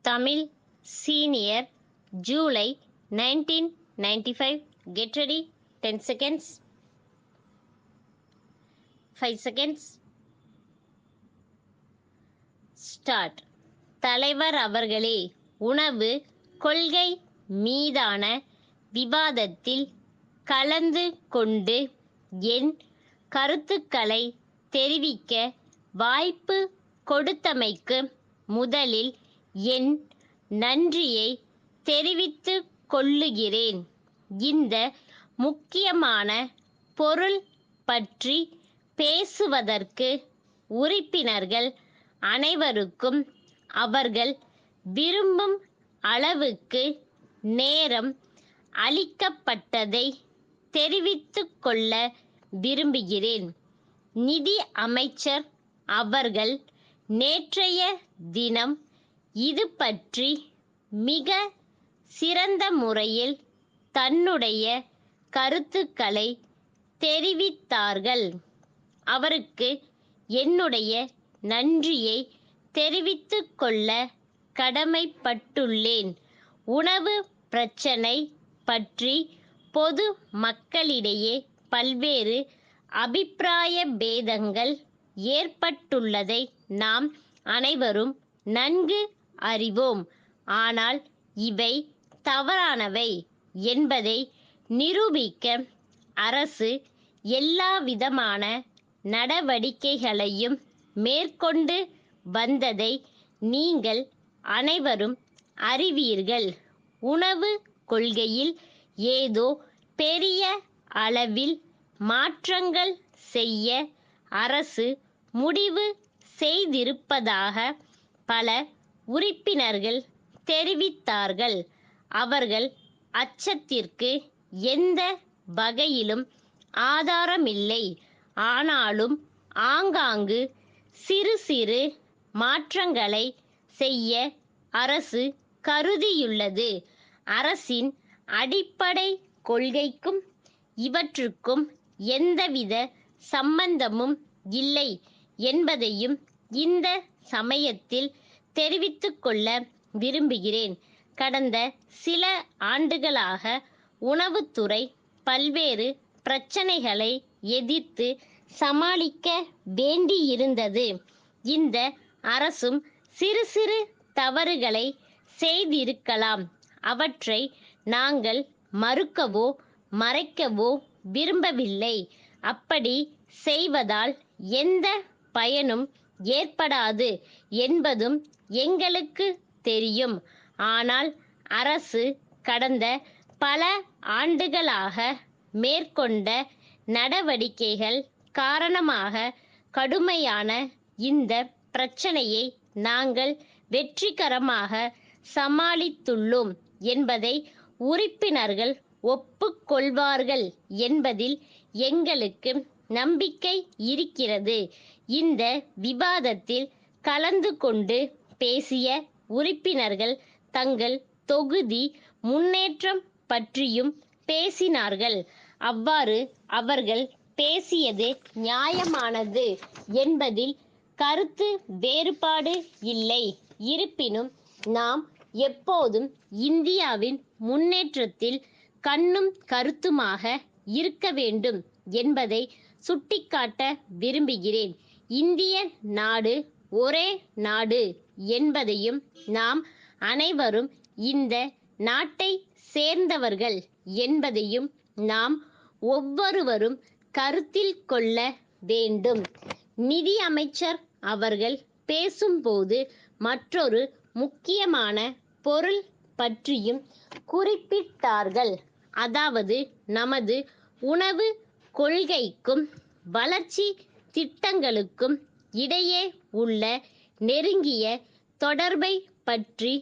Tamil Senior July 1995. Get ready. 10 seconds. 5 seconds. Start. தலைவர் அவர்களே, உணவு கொள்கை மீதான விவாதத்தில் கலந்து கொண்டு என் கருத்துக்களை தெரிவிக்க வாய்ப்பு கொடுத்தமைக்கு முதலில் என் நன்றியை தெரிவித்துக் கொள்ளுகிறேன். இந்த முக்கியமான பொருள் பற்றி பேசுவதற்கு உறுப்பினர்கள் அனைவருக்கும் அவர்கள் விரும்பும் அளவுக்கு நேரம் அளிக்கப்பட்டதை தெரிவித்துக் கொள்ள விரும்புகிறேன். நிதி அமைச்சர் அவர்கள் நேற்றைய தினம் இது பற்றி மிக சிறந்த முறையில் தன்னுடைய கருத்துக்களை தெரிவித்தார்கள். அவருக்கு என்னுடைய நன்றியை தெரிவித்துக் கொள்ள கடமைப்பட்டுள்ளேன். உணவு பிரச்சினை பற்றி பொது மக்களிடையே பல்வேறு அபிப்பிராய பேதங்கள் ஏற்பட்டுள்ளதை நாம் அனைவரும் நன்கு அறிவோம். ஆனால் இவை தவறானவை என்பதை நிரூபிக்க அரசு எல்லாவிதமான நடவடிக்கைகளையும் மேற்கொண்டு வந்ததை நீங்கள் அனைவரும் அறிவீர்கள். உணவு கொள்கையில் ஏதோ பெரிய அளவில் மாற்றங்கள் செய்ய அரசு முடிவு செய்திருப்பதாக பல உறுப்பினர்கள் தெரிவித்தார்கள். அவர்கள் அச்சத்திற்கு எந்த வகையிலும் ஆதாரமில்லை. ஆனாலும் ஆங்காங்கு சிறு சிறு மாற்றங்களை செய்ய அரசு கருதியுள்ளது. அரசின் அடிப்படை கொள்கைக்கும் இவற்றுக்கும் எந்தவித சம்பந்தமும் இல்லை என்பதையும் இந்த சமயத்தில் தெரிவித்துக் கொள்ள விரும்புகிறேன். கடந்த சில ஆண்டுகளாக உணவுத்துறை பல்வேறு பிரச்சனைகளை எதிர்த்து சமாளிக்க வேண்டியிருந்தது. இந்த அரசும் சிறு சிறு தவறுகளை செய்திருக்கலாம். அவற்றை நாங்கள் மறுக்கவோ மறைக்கவோ விரும்பவில்லை. அப்படி செய்வதால் எந்த பயனும் ஏற்படாது என்பதும் எங்களுக்கு தெரியும். ஆனால் அரசு கடந்த பல ஆண்டுகளாக மேற்கொண்ட நடவடிக்கைகள் காரணமாக கடுமையான இந்த பிரச்சனையை நாங்கள் வெற்றிகரமாக சமாளித்துள்ளோம் என்பதை உறுப்பினர்கள் ஒப்புக்கொள்வார்கள் என்பதில் எங்களுக்கு நம்பிக்கை இருக்கிறது. இந்த விவாதத்தில் கலந்து கொண்டு பேசிய உறுப்பினர்கள் தங்கள் தொகுதி முன்னேற்றம் பற்றியும் பேசினார்கள். அவ்வாறு அவர்கள் பேசியது நியாயமானது என்பதில் கருத்து வேறுபாடு இல்லை. இருப்பினும் நாம் எப்போதும் இந்தியாவின் முன்னேற்றத்தில் கண்ணும் கருத்துமாக இருக்க வேண்டும் என்பதை சுட்டிக்காட்ட விரும்புகிறேன். இந்திய நாடு ஒரே நாடு என்பதையும் நாம் அனைவரும் இந்த நாட்டை சேர்ந்தவர்கள் என்பதையும் நாம் ஒவ்வொருவரும் கருத்தில் கொள்ள வேண்டும். நிதி அமைச்சர் அவர்கள் பேசும்போது மற்றொரு முக்கியமான பொருள் பற்றியும் குறிப்பிட்டார்கள். அதாவது நமது உணவு கொள்கைக்கும் வளர்ச்சி திட்டங்களுக்கும் இடையே உள்ள நெருங்கிய தொடர்பை பற்றி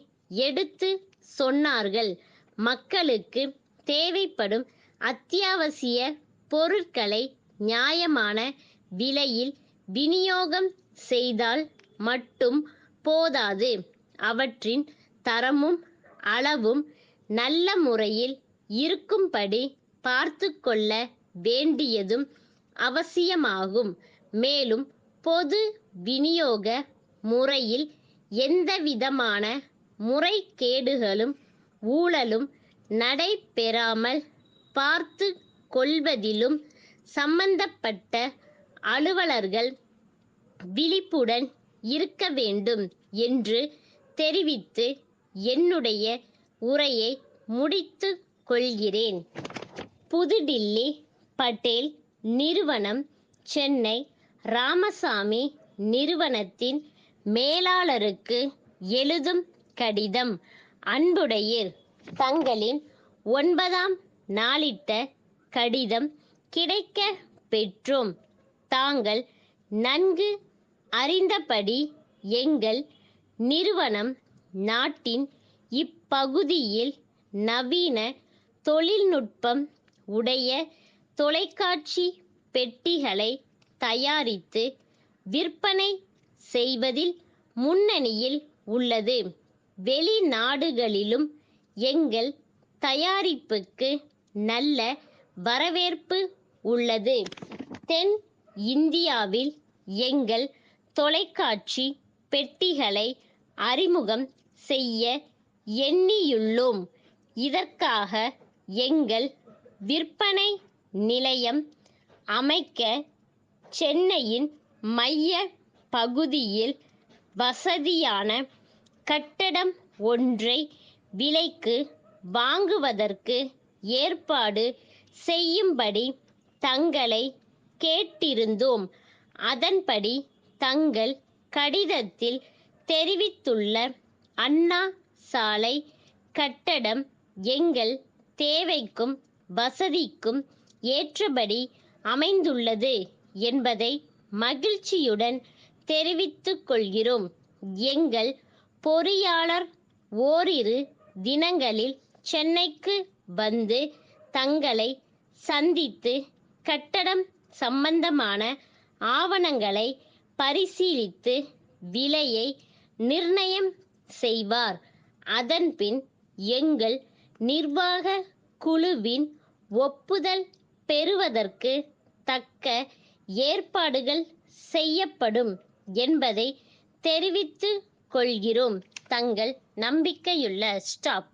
எடுத்து சொன்னார்கள். மக்களுக்கு தேவைப்படும் அத்தியாவசிய பொருட்களை நியாயமான விலையில் விநியோகம் செய்தால் மட்டும் போதாது, அவற்றின் தரமும் அளவும் நல்ல முறையில் இருக்கும்படி பார்த்து கொள்ள வேண்டியதும் அவசியமாகும். மேலும் பொது விநியோக முறையில் எந்தவிதமான முறைகேடுகளும் ஊழலும் நடைபெறாமல் பார்த்து கொள்வதிலும் சம்பந்தப்பட்ட அலுவலர்கள் விழிப்புடன் இருக்க வேண்டும் என்று தெரிவித்து என்னுடைய உரையை முடித்து கொள்கிறேன். புதுடில்லி, பட்டேல் நிறுவனம், சென்னை ராமசாமி நிறுவனத்தின் மேலாளருக்கு எழுதும் கடிதம். அன்புடையீர், தங்களின் 9ஆம் நாளிட்ட கடிதம் கிடைக்க பெற்றோம். தாங்கள் நன்கு அறிந்தபடி எங்கள் நிறுவனம் நாட்டின் இப்பகுதியில் நவீன தொழில்நுட்பம் உடைய தொலைக்காட்சி பெட்டிகளை தயாரித்து விற்பனை செய்வதில் முன்னணியில் உள்ளது. வெளிநாடுகளிலும் எங்கள் தயாரிப்புக்கு நல்ல வரவேற்பு உள்ளது. தென் இந்தியாவில் எங்கள் தொலைக்காட்சி பெட்டிகளை அறிமுகம் செய்ய எண்ணியுள்ளோம். இதற்காக எங்கள் விற்பனை நிலையம் அமைக்க சென்னையின் மைய பகுதியில் வசதியான கட்டடம் ஒன்றை விலைக்கு வாங்குவதற்கு ஏற்பாடு செய்யும்படி தங்களை கேட்டிருந்தோம். அதன்படி தங்கள் கடிதத்தில் தெரிவித்துள்ள அண்ணா சாலை கட்டடம் எங்கள் தேவைக்கும் வசதிக்கும் ஏற்றபடி அமைந்துள்ளது என்பதை மகிழ்ச்சியுடன் தெரிவித்துக் கொள்கிறோம். எங்கள் பொறியாளர் ஓரிரு தினங்களில் சென்னைக்கு வந்து தங்களை சந்தித்து கட்டடம் சம்பந்தமான ஆவணங்களை பரிசீலித்து விலையை நிர்ணயம் செய்வார். அதன்பின் எங்கள் நிர்வாக குழுவின் ஒப்புதல் பெறுவதற்கு தக்க ஏற்பாடுகள் செய்யப்படும் என்பதை தெரிவித்துக் கொள்கிறோம். தங்கள் நம்பிக்கையுள்ள ஸ்டாப்.